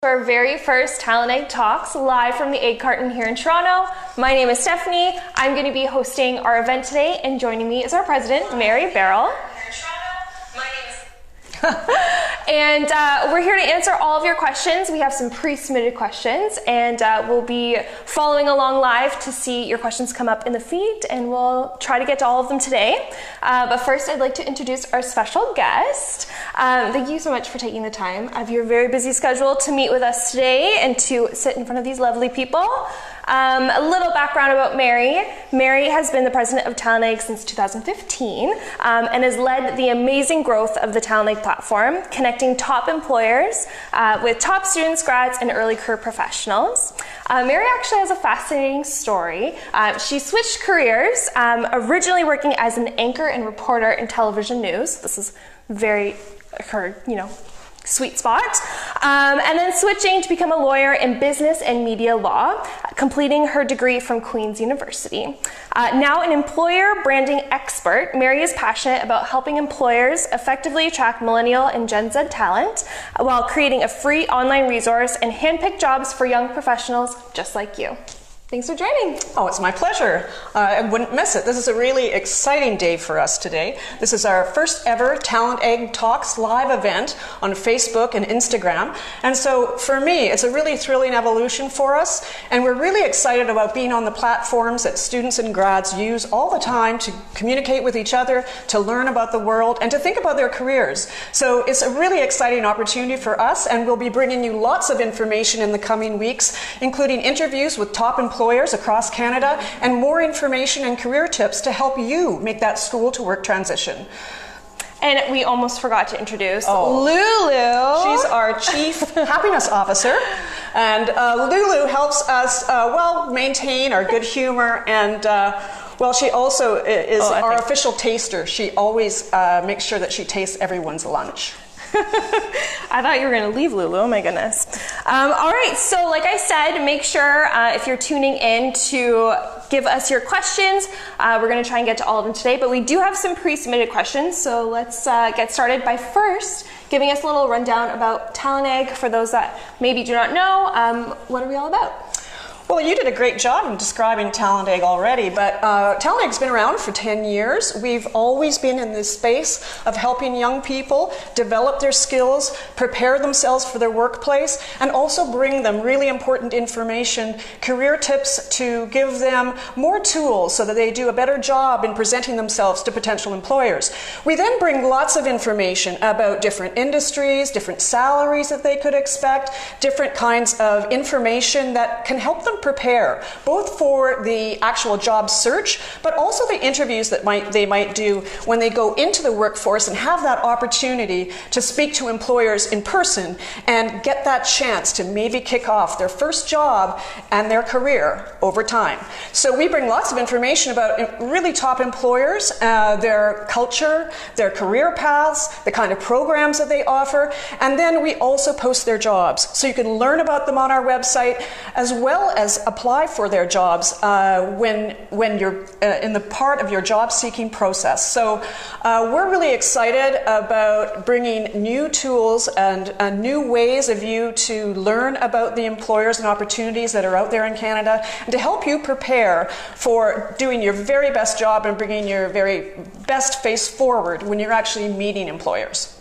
Our very first TalentEgg Talks live from the Egg Carton here in Toronto. My name is Stephanie. I'm going to be hosting our event today, and joining me is our president, Mary Barroll. And we're here to answer all of your questions. We have some pre-submitted questions, and we'll be following along live to see your questions come up in the feed, and we'll try to get to all of them today. But first, I'd like to introduce our special guest. Thank you so much for taking the time out of your very busy schedule to meet with us today and to sit in front of these lovely people. A little background about Mary. Mary has been the president of TalentEgg since 2015 and has led the amazing growth of the TalentEgg platform, connecting top employers with top students, grads, and early career professionals. Mary actually has a fascinating story. She switched careers, originally working as an anchor and reporter in television news. This is very her, sweet spot. And then switching to become a lawyer in business and media law, completing her degree from Queen's University. Now an employer branding expert, Mary is passionate about helping employers effectively attract millennial and Gen Z talent while creating a free online resource and handpick jobs for young professionals just like you. Thanks for joining. Oh, it's my pleasure. I wouldn't miss it. This is a really exciting day for us today. This is our first ever TalentEgg Talks live event on Facebook and Instagram. And so for me, it's a really thrilling evolution for us. And we're really excited about being on the platforms that students and grads use all the time to communicate with each other, to learn about the world, and to think about their careers. So it's a really exciting opportunity for us, and we'll be bringing you lots of information in the coming weeks, including interviews with top employers across Canada, and more information and career tips to help you make that school to work transition. And we almost forgot to introduce Lulu. She's our Chief Happiness Officer. And Lulu helps us, maintain our good humor, and she also is our official taster. She always makes sure that she tastes everyone's lunch. I thought you were going to leave, Lulu. Oh my goodness. All right, so like I said, make sure if you're tuning in to give us your questions. We're going to try and get to all of them today, but we do have some pre-submitted questions, so let's get started by first giving us a little rundown about TalentEgg. For those that maybe do not know, what are we all about? Well, you did a great job in describing TalentEgg already, but TalentEgg's been around for 10 years. We've always been in this space of helping young people develop their skills, prepare themselves for their workplace, and also bring them really important information, career tips to give them more tools so that they do a better job in presenting themselves to potential employers. We then bring lots of information about different industries, different salaries that they could expect, different kinds of information that can help them prepare, both for the actual job search, but also the interviews that they might do when they go into the workforce and have that opportunity to speak to employers in person and get that chance to maybe kick off their first job and their career over time. So we bring lots of information about really top employers, their culture, their career paths, the kind of programs that they offer, and then we also post their jobs. So you can learn about them on our website, as well as apply for their jobs when you're in the part of your job seeking process. So we're really excited about bringing new tools and new ways of you to learn about the employers and opportunities that are out there in Canada, and to help you prepare for doing your very best job and bringing your very best face forward when you're actually meeting employers.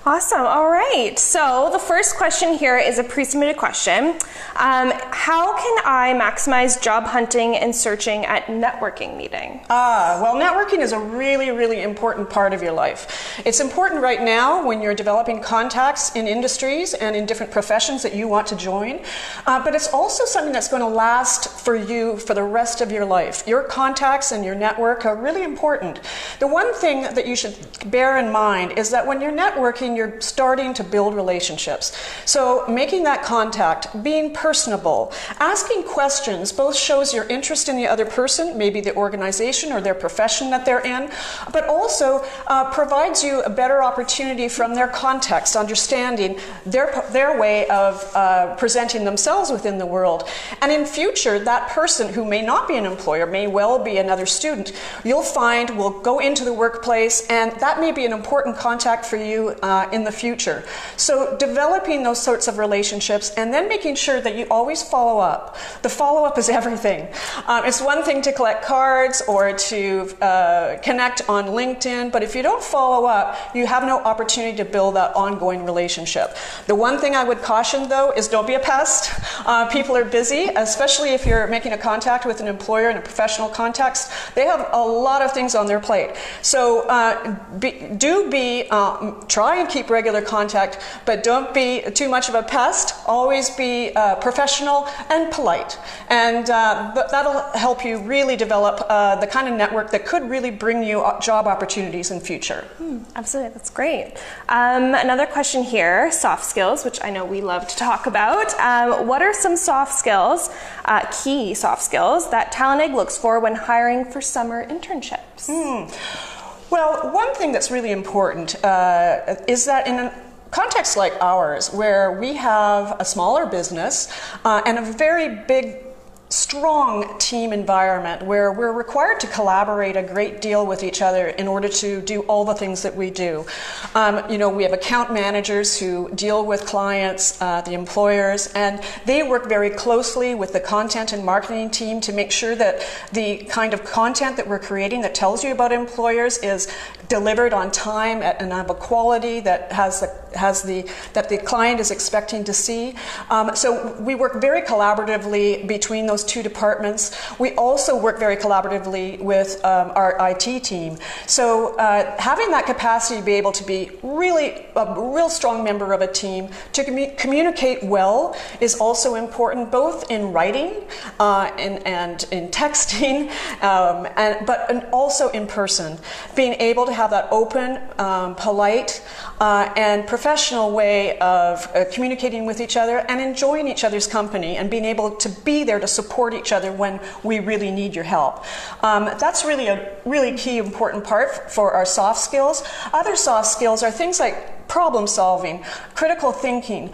Awesome. All right. So the first question here is a pre-submitted question. How can I maximize job hunting and searching at networking meeting? Well, networking is a really, really important part of your life. It's important right now when you're developing contacts in industries and in different professions that you want to join, but it's also something that's going to last for you for the rest of your life. Your contacts and your network are really important. The one thing that you should bear in mind is that when you're networking, you're starting to build relationships. So making that contact, being personable, asking questions both shows your interest in the other person, maybe the organization or their profession that they're in, but also provides you a better opportunity from their context, understanding their way of presenting themselves within the world. And in future, that person who may not be an employer, may well be another student, you'll find will go into the workplace, and that may be an important contact for you in the future. So developing those sorts of relationships and then making sure that you always follow up. The follow-up is everything. It's one thing to collect cards or to connect on LinkedIn, but if you don't follow up, you have no opportunity to build that ongoing relationship. The one thing I would caution, though, is don't be a pest. People are busy, especially if you're making a contact with an employer in a professional context. They have a lot of things on their plate. So try and keep regular contact, but don't be too much of a pest. Always be professional and polite. And that'll help you really develop the kind of network that could really bring you job opportunities in future. Absolutely, that's great. Another question here, soft skills, which I know we love to talk about. What are some soft skills, key soft skills, that TalentEgg looks for when hiring for summer internships? Well, one thing that's really important is that in a context like ours, where we have a smaller business and a very big, strong team environment where we're required to collaborate a great deal with each other in order to do all the things that we do. We have account managers who deal with clients, the employers, and they work very closely with the content and marketing team to make sure that the kind of content that we're creating that tells you about employers is delivered on time and of a quality that that the client is expecting to see. So we work very collaboratively between those two departments. We also work very collaboratively with our IT team. So having that capacity to be able to be really a real strong member of a team, to communicate well is also important, both in writing and in texting, but also in person. Being able to have that open, polite, and professional way of communicating with each other and enjoying each other's company and being able to be there to support each other when we really need your help. That's really a really key important part for our soft skills. Other soft skills are things like problem solving, critical thinking.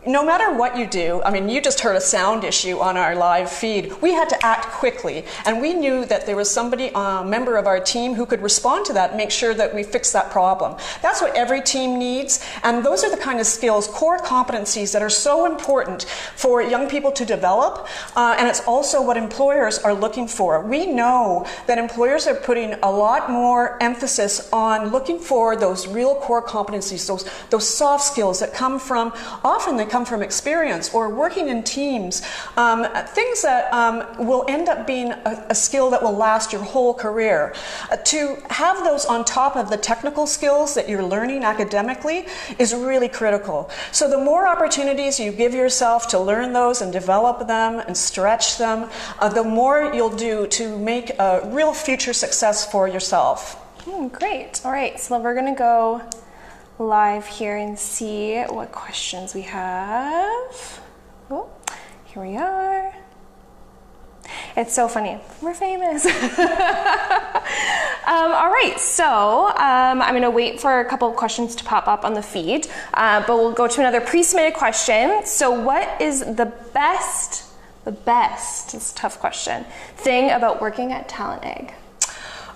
No matter what you do, I mean, you just heard a sound issue on our live feed. We had to act quickly, and we knew that there was somebody, a member of our team, who could respond to that and make sure that we fix that problem. That's what every team needs, and those are the kind of skills, core competencies that are so important for young people to develop, and it's also what employers are looking for. We know that employers are putting a lot more emphasis on looking for those real core competencies, those soft skills that come from, often they come from experience or working in teams, things that will end up being a skill that will last your whole career. To have those on top of the technical skills that you're learning academically is really critical. So the more opportunities you give yourself to learn those and develop them and stretch them, the more you'll do to make a real future success for yourself. Great. All right, so we're going to go live here and see what questions we have. Oh, here we are. It's so funny. We're famous. All right, so I'm going to wait for a couple of questions to pop up on the feed, but we'll go to another pre-submitted question. So what is the best, it's a tough question, thing about working at TalentEgg?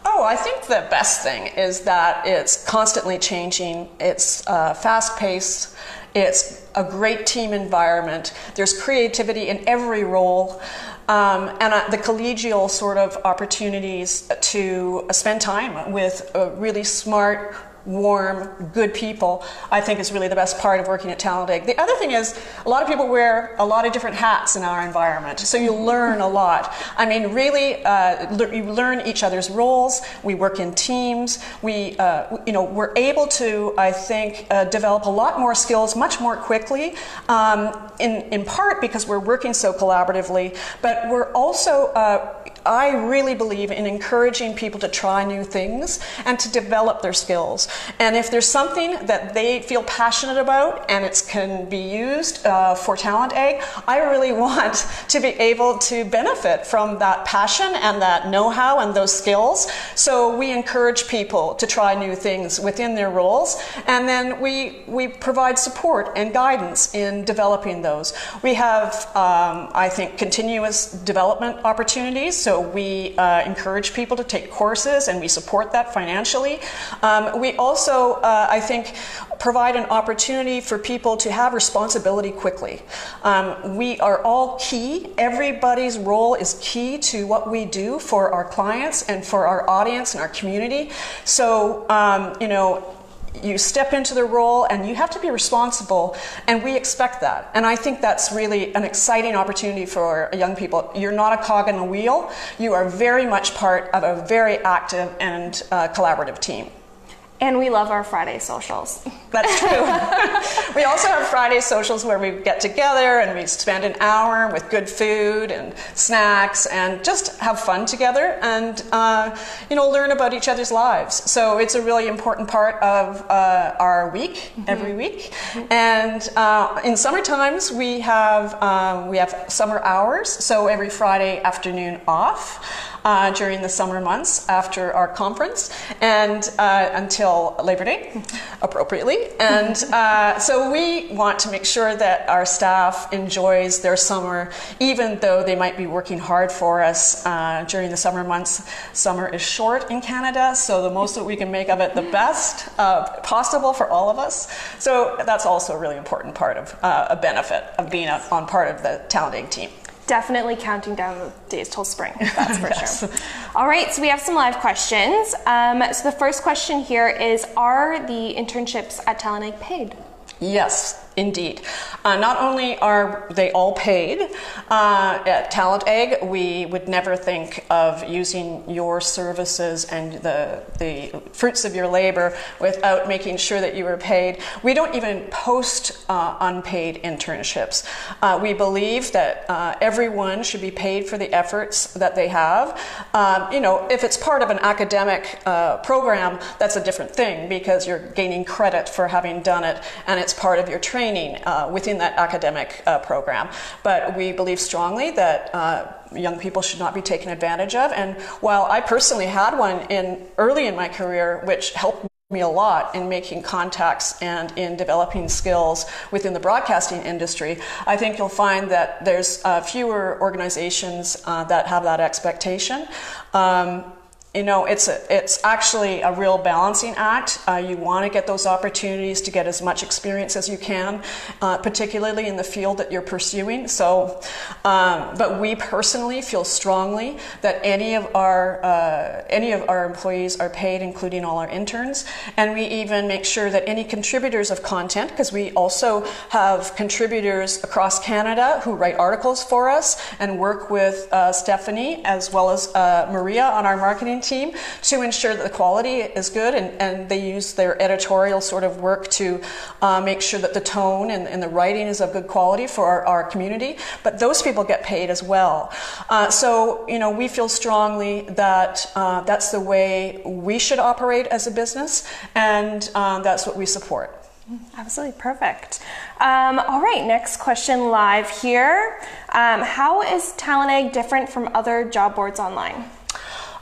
Oh, I think the best thing is that it's constantly changing. It's fast-paced. It's a great team environment. There's creativity in every role. And the collegial sort of opportunities to spend time with really smart, warm, good people, I think is really the best part of working at TalentEgg. The other thing is, a lot of people wear a lot of different hats in our environment, so you learn a lot. I mean, really, you learn each other's roles. We work in teams. We're able to, I think, develop a lot more skills much more quickly, in part because we're working so collaboratively, but we're also I really believe in encouraging people to try new things and to develop their skills. And if there's something that they feel passionate about and it can be used for TalentEgg, I really want to be able to benefit from that passion and that know-how and those skills. So we encourage people to try new things within their roles, and then we provide support and guidance in developing those. We have, I think, continuous development opportunities. So So we encourage people to take courses, and we support that financially. We also, I think, provide an opportunity for people to have responsibility quickly. We are all key. Everybody's role is key to what we do for our clients and for our audience and our community. So, you step into the role and you have to be responsible, and we expect that. And I think that's really an exciting opportunity for young people. You're not a cog in a wheel. You are very much part of a very active and collaborative team. And we love our Friday socials. That's true. We also have Friday socials where we get together and we spend an hour with good food and snacks and just have fun together and learn about each other's lives. So it's a really important part of our week, every week. And in summer times we have summer hours. So every Friday afternoon off. During the summer months after our conference and until Labor Day, appropriately. And so we want to make sure that our staff enjoys their summer, even though they might be working hard for us during the summer months. Summer is short in Canada, so the most that we can make of it, the best possible for all of us. So that's also a really important part of a benefit of being on part of the TalentEgg team. Definitely counting down the days till spring, that's for sure. All right, so we have some live questions. So the first question here is, are the internships at TalentEgg paid? Yes, indeed. Not only are they all paid, at TalentEgg, we would never think of using your services and the fruits of your labor without making sure that you were paid. We don't even post unpaid internships. We believe that everyone should be paid for the efforts that they have. If it's part of an academic program, that's a different thing because you're gaining credit for having done it, and it's part of your training within that academic program. But we believe strongly that young people should not be taken advantage of. And while I personally had one early in my career, which helped me a lot in making contacts and in developing skills within the broadcasting industry, I think you'll find that there's fewer organizations that have that expectation. It's actually a real balancing act. You want to get those opportunities to get as much experience as you can, particularly in the field that you're pursuing. So, but we personally feel strongly that any of our employees are paid, including all our interns, and we even make sure that any contributors of content, because we also have contributors across Canada who write articles for us and work with Stephanie as well as Maria on our marketing team to ensure that the quality is good, and they use their editorial sort of work to make sure that the tone and the writing is of good quality for our community. But those people get paid as well. So we feel strongly that that's the way we should operate as a business, and that's what we support. Absolutely perfect. All right, next question live here. How is TalentEgg different from other job boards online?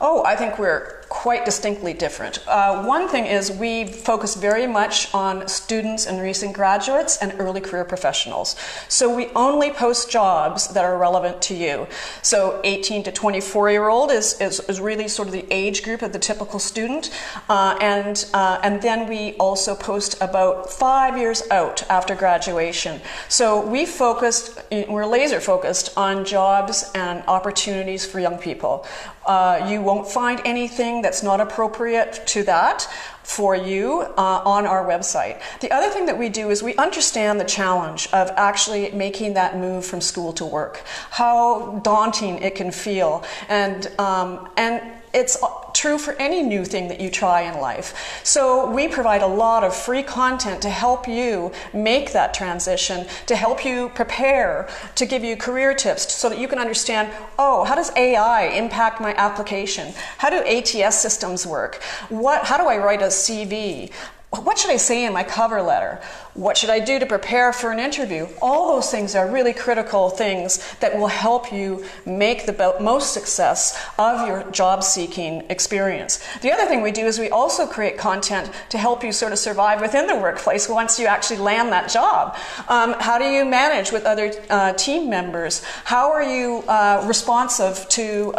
Oh, I think we're quite distinctly different. One thing is we focus very much on students and recent graduates and early career professionals. So we only post jobs that are relevant to you. So 18 to 24-year-old is really sort of the age group of the typical student. And then we also post about 5 years out after graduation. So we're laser focused on jobs and opportunities for young people. You won't find anything that's not appropriate to that for you on our website. The other thing that we do is we understand the challenge of actually making that move from school to work, how daunting it can feel, and it's true for any new thing that you try in life. So we provide a lot of free content to help you make that transition, to help you prepare, to give you career tips so that you can understand, how does AI impact my application? How do ATS systems work? How do I write a CV? What should I say in my cover letter? What should I do to prepare for an interview? All those things are really critical things that will help you make the most success of your job seeking experience. The other thing we do is we also create content to help you sort of survive within the workplace once you actually land that job. How do you manage with other team members? How are you responsive to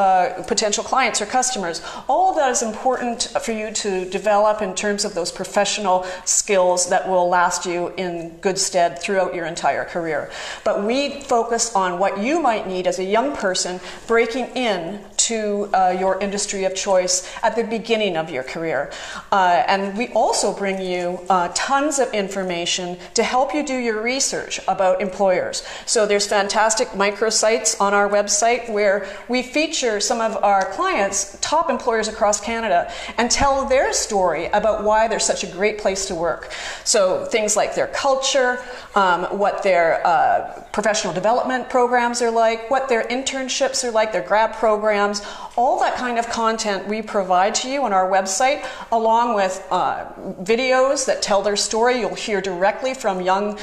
potential clients or customers? All of that is important for you to develop in terms of those professional skills that will last you in good stead throughout your entire career. But we focus on what you might need as a young person breaking in to your industry of choice at the beginning of your career. And we also bring you tons of information to help you do your research about employers. So there's fantastic microsites on our website where we feature some of our clients, top employers across Canada, and tell their story about why they're such a great place to work. So things like their culture, what their professional development programs are like, what their internships are like, their grad programs, all that kind of content we provide to you on our website, along with videos that tell their story. You'll hear directly from young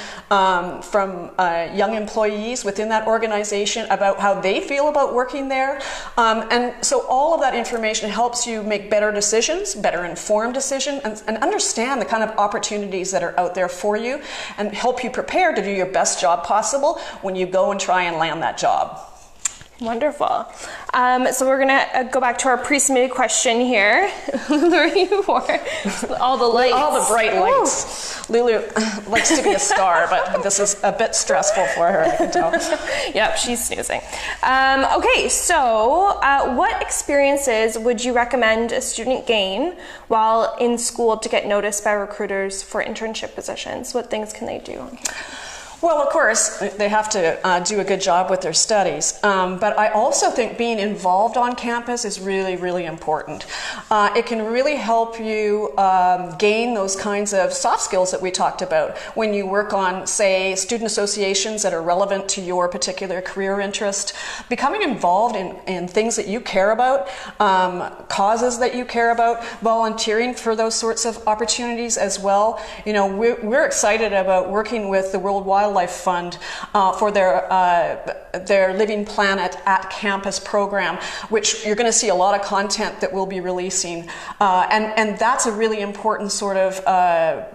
employees within that organization about how they feel about working there. And so all of that information helps you make better decisions, better informed decisions, and understand the kind of opportunities that are out there for you, and help you prepare to do your best job possible when you go and try and land that job. Wonderful. So we're going to go back to our pre-submitted question here. Lulu, are you for all the lights? All the bright lights. Ooh. Lulu likes to be a star, but this is a bit stressful for her, I can tell. Yep, she's snoozing. Okay, so what experiences would you recommend a student gain while in school to get noticed by recruiters for internship positions? What things can they do? Well, of course, they have to do a good job with their studies, but I also think being involved on campus is really, really important. It can really help you gain those kinds of soft skills that we talked about when you work on, say, student associations that are relevant to your particular career interest. Becoming involved in things that you care about, causes that you care about, volunteering for those sorts of opportunities as well. You know, we're excited about working with the World Wildlife Fund for their Living Planet at Campus program, which you're going to see a lot of content that we'll be releasing. And that's a really important sort of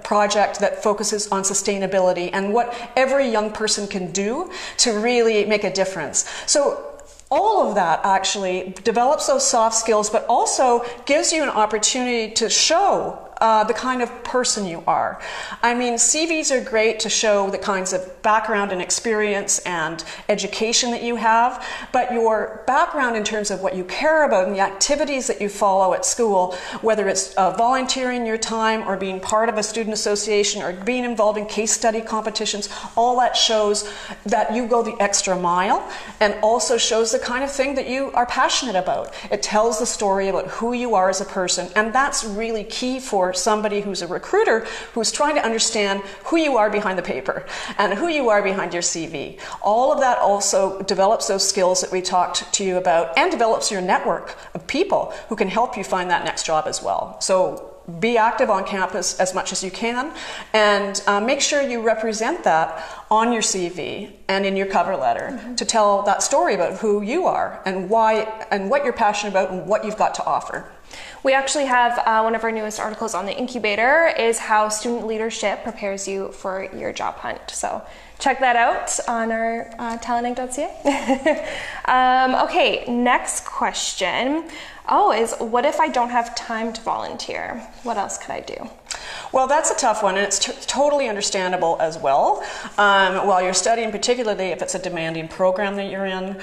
project that focuses on sustainability and what every young person can do to really make a difference. So all of that actually develops those soft skills, but also gives you an opportunity to show the kind of person you are. I mean, CVs are great to show the kinds of background and experience and education that you have, but your background in terms of what you care about and the activities that you follow at school, whether it's volunteering your time or being part of a student association or being involved in case study competitions, all that shows that you go the extra mile and also shows the kind of thing that you are passionate about. It tells the story about who you are as a person, and that's really key for somebody who's a recruiter who's trying to understand who you are behind the paper and who you are behind your CV. All of that also develops those skills that we talked to you about and develops your network of people who can help you find that next job as well. So be active on campus as much as you can, and make sure you represent that on your CV and in your cover letter to tell that story about who you are and why and what you're passionate about and what you've got to offer. We actually have one of our newest articles on the incubator is how student leadership prepares you for your job hunt. So check that out on our TalentEgg.ca. Okay, next question. Is what if I don't have time to volunteer? What else could I do? Well, that's a tough one, and it's totally understandable as well. While you're studying, particularly if it's a demanding program that you're in,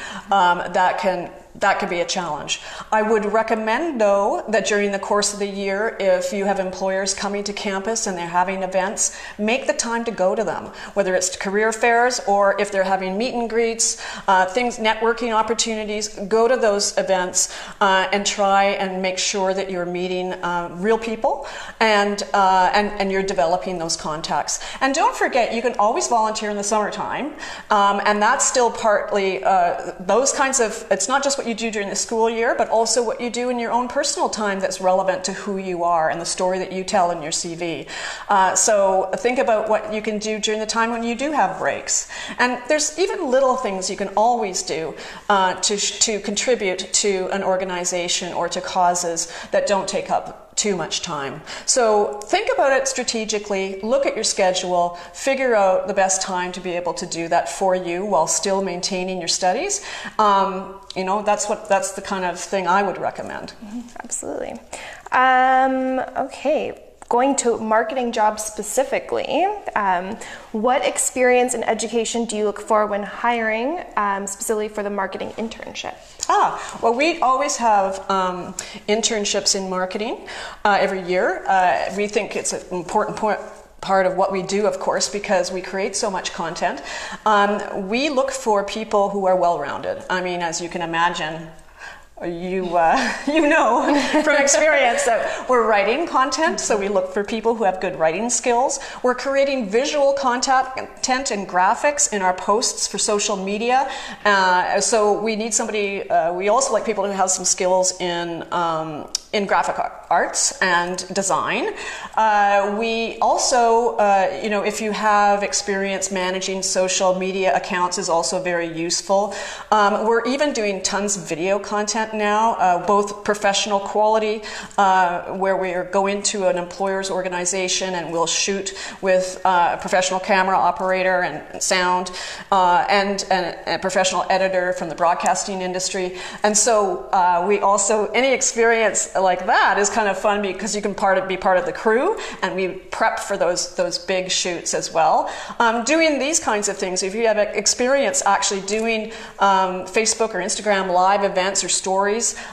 that could be a challenge. I would recommend, though, that during the course of the year, if you have employers coming to campus and they're having events, make the time to go to them, whether it's career fairs or if they're having meet and greets, networking opportunities. Go to those events and try and make sure that you're meeting real people and you're developing those contacts. And don't forget, you can always volunteer in the summertime, and that's still partly those kinds of, it's not just what you do during the school year, but also what you do in your own personal time that's relevant to who you are and the story that you tell in your CV. So think about what you can do during the time when you do have breaks. And there's even little things you can always do to contribute to an organization or to causes that don't take up too much time. So think about it strategically, look at your schedule, figure out the best time to be able to do that for you while still maintaining your studies. You know, that's the kind of thing I would recommend. Absolutely. Okay. Going to marketing jobs specifically, what experience and education do you look for when hiring, specifically for the marketing internship? Well, we always have internships in marketing every year. We think it's an important part of what we do, of course, because we create so much content. We look for people who are well-rounded. I mean, as you can imagine, you know from experience that we're writing content, so we look for people who have good writing skills. We're creating visual content and graphics in our posts for social media. So we need somebody, we also like people who have some skills in graphic arts and design. We also, you know, if you have experience managing social media accounts is also very useful. We're even doing tons of video content now, both professional quality, where we go into an employer's organization and we'll shoot with a professional camera operator and sound, and a professional editor from the broadcasting industry. And so we also, any experience like that is kind of fun because you can be part of the crew, and we prep for those big shoots as well. Doing these kinds of things, if you have experience actually doing Facebook or Instagram live events or stories,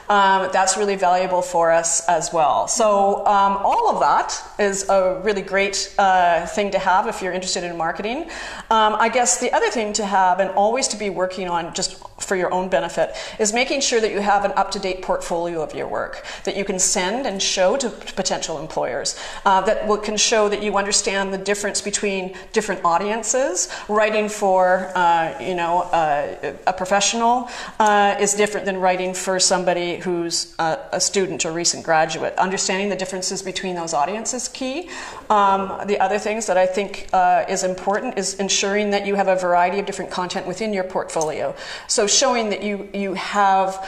that's really valuable for us as well. So all of that is a really great thing to have if you're interested in marketing. I guess the other thing to have and always to be working on, just for your own benefit, is making sure that you have an up-to-date portfolio of your work that you can send and show to potential employers, that can show that you understand the difference between different audiences. Writing for a professional is different than writing for somebody who's a student or recent graduate. Understanding the differences between those audiences is key. The other things that I think is important is ensuring that you have a variety of different content within your portfolio. So showing that you have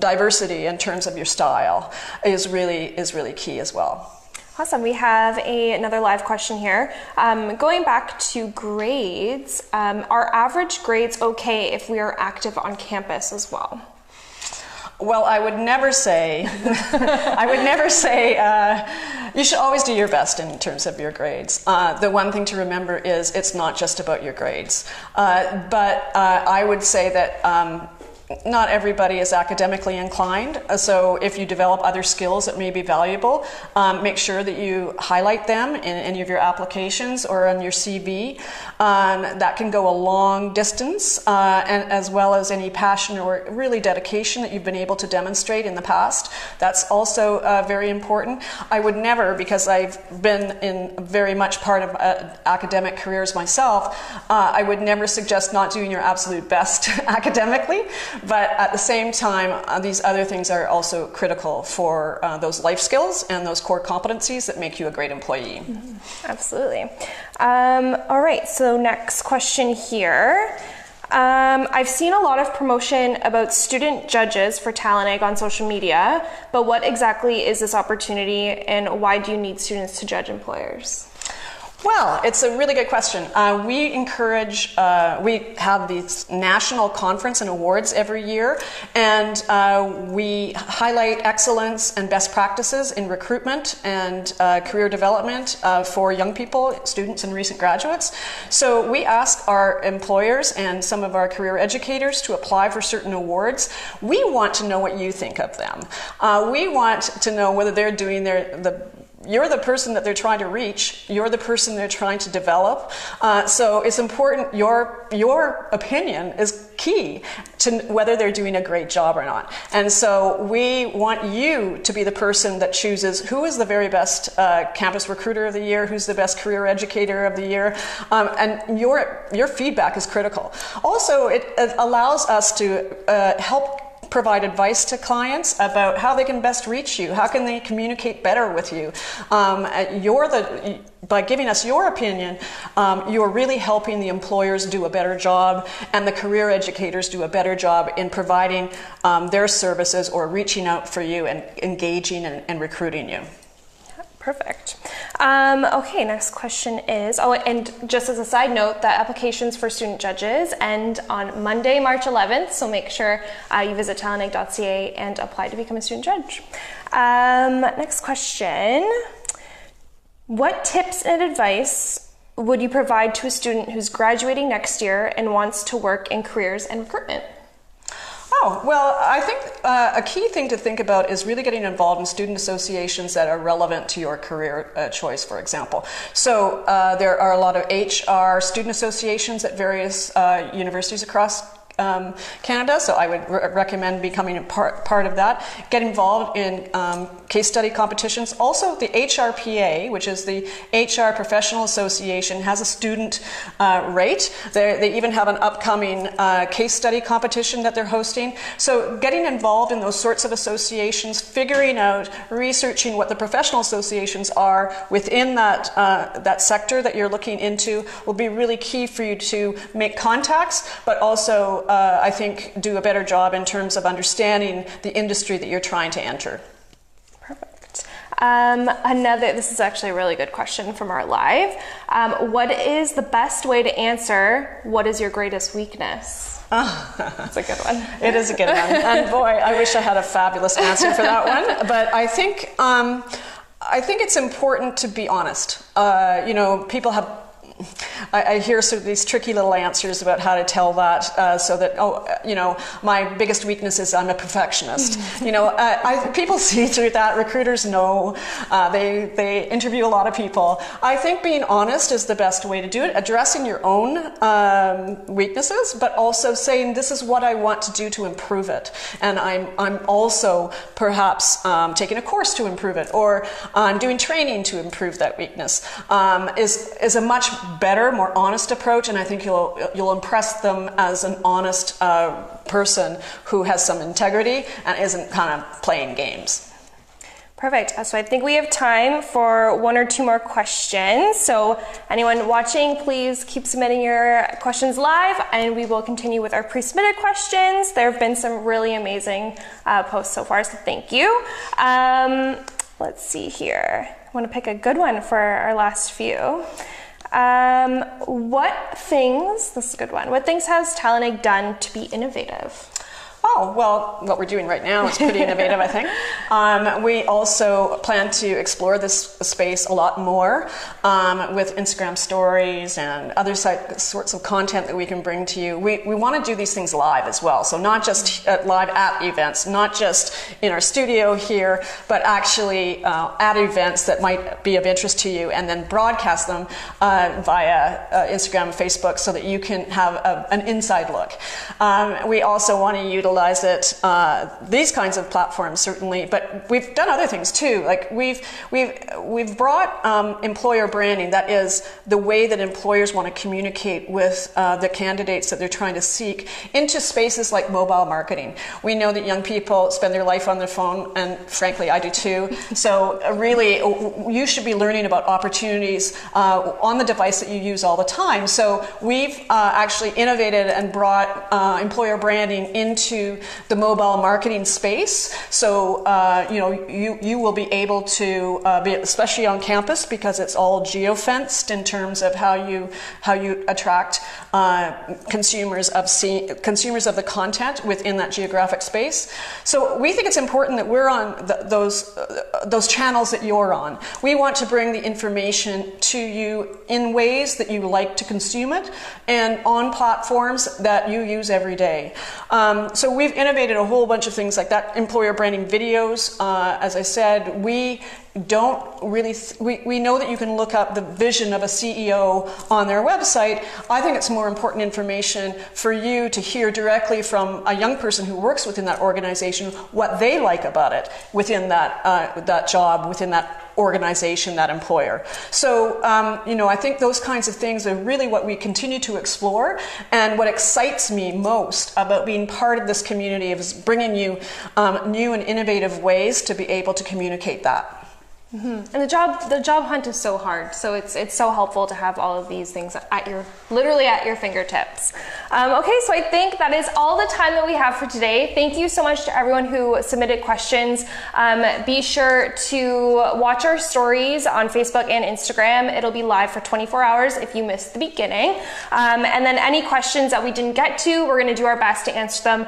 diversity in terms of your style is really key as well. Awesome. We have another live question here. Going back to grades, are average grades okay if we are active on campus as well? Well, I would never say, you should always do your best in terms of your grades. The one thing to remember is it's not just about your grades. But I would say that not everybody is academically inclined, so if you develop other skills that may be valuable, make sure that you highlight them in any of your applications or on your CV. That can go a long distance, and as well as any passion or really dedication that you've been able to demonstrate in the past. That's also very important. I would never, because I've been in very much part of academic careers myself, I would never suggest not doing your absolute best academically. But at the same time, these other things are also critical for those life skills and those core competencies that make you a great employee. Mm-hmm. Absolutely. All right, so next question here. I've seen a lot of promotion about student judges for TalentEgg on social media, but what exactly is this opportunity and why do you need students to judge employers? Well, it's a really good question. We encourage, we have these national conference and awards every year, and we highlight excellence and best practices in recruitment and career development for young people, students and recent graduates. So we ask our employers and some of our career educators to apply for certain awards. We want to know what you think of them. We want to know whether they're doing the you're the person that they're trying to reach. You're the person they're trying to develop. So it's important. Your opinion is key to whether they're doing a great job or not. And so we want you to be the person that chooses who is the very best campus recruiter of the year, who's the best career educator of the year, and your feedback is critical. Also, it allows us to help provide advice to clients about how they can best reach you, how can they communicate better with you. By giving us your opinion, you're really helping the employers do a better job and the career educators do a better job in providing their services or reaching out for you and engaging and recruiting you. Perfect. Okay, next question is, and just as a side note, the applications for student judges end on Monday, March 11th, so make sure you visit talentegg.ca and apply to become a student judge. Next question. What tips and advice would you provide to a student who's graduating next year and wants to work in careers and recruitment? Oh, well, I think a key thing to think about is really getting involved in student associations that are relevant to your career choice, for example. So there are a lot of HR student associations at various universities across Canada, so I would recommend becoming a part of that. Get involved in case study competitions. Also, the HRPA, which is the HR Professional Association, has a student rate. They even have an upcoming case study competition that they're hosting. So getting involved in those sorts of associations, figuring out, researching what the professional associations are within that sector that you're looking into will be really key for you to make contacts, but also I think do a better job in terms of understanding the industry that you're trying to enter. Perfect. This is actually a really good question from our live. What is the best way to answer, what is your greatest weakness? That's a good one. It is a good one. And boy, I wish I had a fabulous answer for that one. But I think it's important to be honest. People have I hear sort of these tricky little answers about how to tell that so that, my biggest weakness is I'm a perfectionist. People see through that. Recruiters know. They interview a lot of people. I think being honest is the best way to do it, addressing your own weaknesses, but also saying this is what I want to do to improve it. And I'm also perhaps taking a course to improve it, or doing training to improve that weakness, is a much better, more honest approach, and I think you'll impress them as an honest person who has some integrity and isn't kind of playing games. Perfect. So I think we have time for one or two more questions. So anyone watching, please keep submitting your questions live, and we will continue with our pre-submitted questions. There have been some really amazing posts so far, so thank you. Let's see here. I want to pick a good one for our last few. This is a good one. What things has TalentEgg done to be innovative? Oh, well, what we're doing right now is pretty innovative, I think. We also plan to explore this space a lot more with Instagram stories and other sorts of content that we can bring to you. We want to do these things live as well. So not just live at events, not just in our studio here, but actually at events that might be of interest to you, and then broadcast them via Instagram and Facebook so that you can have an inside look. We also want to utilize it, these kinds of platforms certainly, but we've done other things too. Like we've brought employer branding, that is the way that employers want to communicate with the candidates that they're trying to seek, into spaces like mobile marketing. We know that young people spend their life on their phone, and frankly I do too. So really you should be learning about opportunities on the device that you use all the time. So we've actually innovated and brought employer branding into the mobile marketing space. So you will be able to be, especially on campus, because it's all geo-fenced in terms of how you attract consumers of the content within that geographic space. So we think it's important that we're on those channels that you're on. We want to bring the information to you in ways that you like to consume it, and on platforms that you use every day. So we've innovated a whole bunch of things like that. Employer branding videos, as I said, we don't really, we know that you can look up the vision of a CEO on their website. I think it's more important information for you to hear directly from a young person who works within that organization, what they like about it within that job, within that organization, that employer. So, I think those kinds of things are really what we continue to explore. And what excites me most about being part of this community is bringing you new and innovative ways to be able to communicate that. And the job hunt is so hard, so it's so helpful to have all of these things literally at your fingertips. Okay, so I think that is all the time that we have for today. Thank you so much to everyone who submitted questions. Be sure to watch our stories on Facebook and Instagram. It'll be live for 24 hours if you missed the beginning. And then any questions that we didn't get to, we're going to do our best to answer them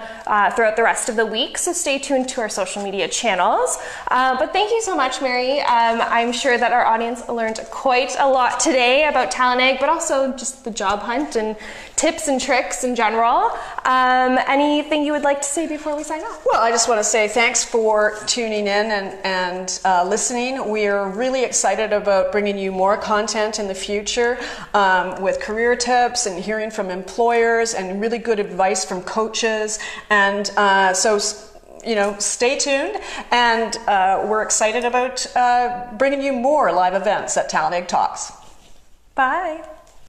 throughout the rest of the week, so stay tuned to our social media channels. But thank you so much, Mary. I'm sure that our audience learned quite a lot today about TalentEgg, but also just the job hunt and tips and tricks in general. Anything you would like to say before we sign off? Well, I just want to say thanks for tuning in and listening. We are really excited about bringing you more content in the future with career tips and hearing from employers and really good advice from coaches. And stay tuned, and we're excited about bringing you more live events at TalentEgg Talks. Bye.